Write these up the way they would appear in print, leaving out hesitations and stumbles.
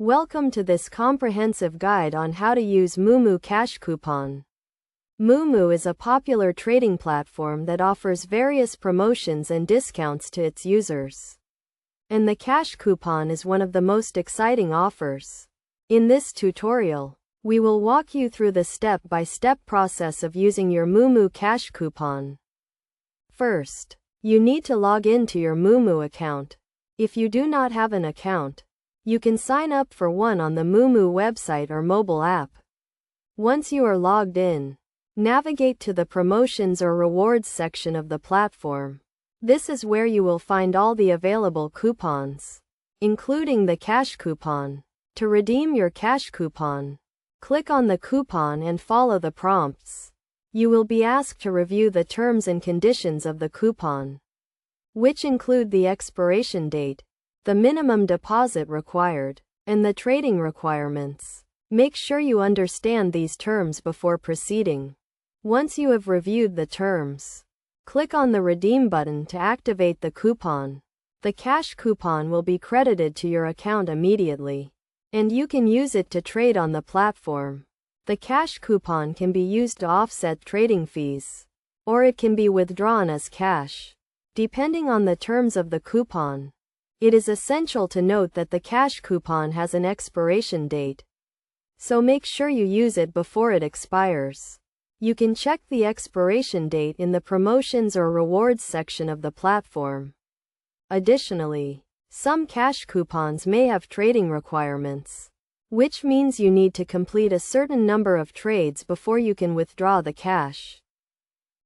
Welcome to this comprehensive guide on how to use Moomoo Cash Coupon. Moomoo is a popular trading platform that offers various promotions and discounts to its users. And the Cash Coupon is one of the most exciting offers. In this tutorial, we will walk you through the step-by-step process of using your Moomoo Cash Coupon. First, you need to log in to your Moomoo account. If you do not have an account, you can sign up for one on the Moomoo website or mobile app. Once you are logged in, navigate to the Promotions or Rewards section of the platform. This is where you will find all the available coupons, including the Cash Coupon. To redeem your Cash Coupon, click on the coupon and follow the prompts. You will be asked to review the terms and conditions of the coupon, which include the expiration date, the minimum deposit required, and the trading requirements. Make sure you understand these terms before proceeding. Once you have reviewed the terms, click on the Redeem button to activate the coupon. The Cash Coupon will be credited to your account immediately, and you can use it to trade on the platform. The Cash Coupon can be used to offset trading fees, or it can be withdrawn as cash, depending on the terms of the coupon. It is essential to note that the Cash Coupon has an expiration date, so make sure you use it before it expires. You can check the expiration date in the Promotions or Rewards section of the platform. Additionally, some Cash Coupons may have trading requirements, which means you need to complete a certain number of trades before you can withdraw the cash.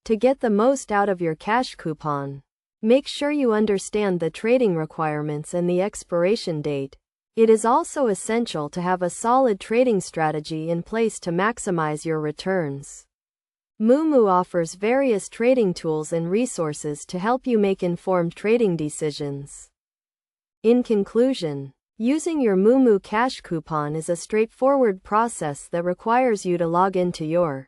To get the most out of your Cash Coupon, make sure you understand the trading requirements and the expiration date. It is also essential to have a solid trading strategy in place to maximize your returns. Moomoo offers various trading tools and resources to help you make informed trading decisions. In conclusion, using your Moomoo Cash Coupon is a straightforward process that requires you to log into your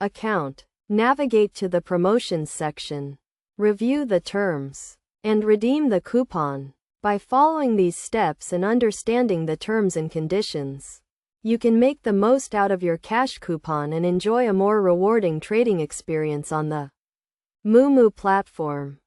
account, navigate to the Promotions section, review the terms, and redeem the coupon. By following these steps and understanding the terms and conditions, you can make the most out of your Cash Coupon and enjoy a more rewarding trading experience on the Moomoo platform.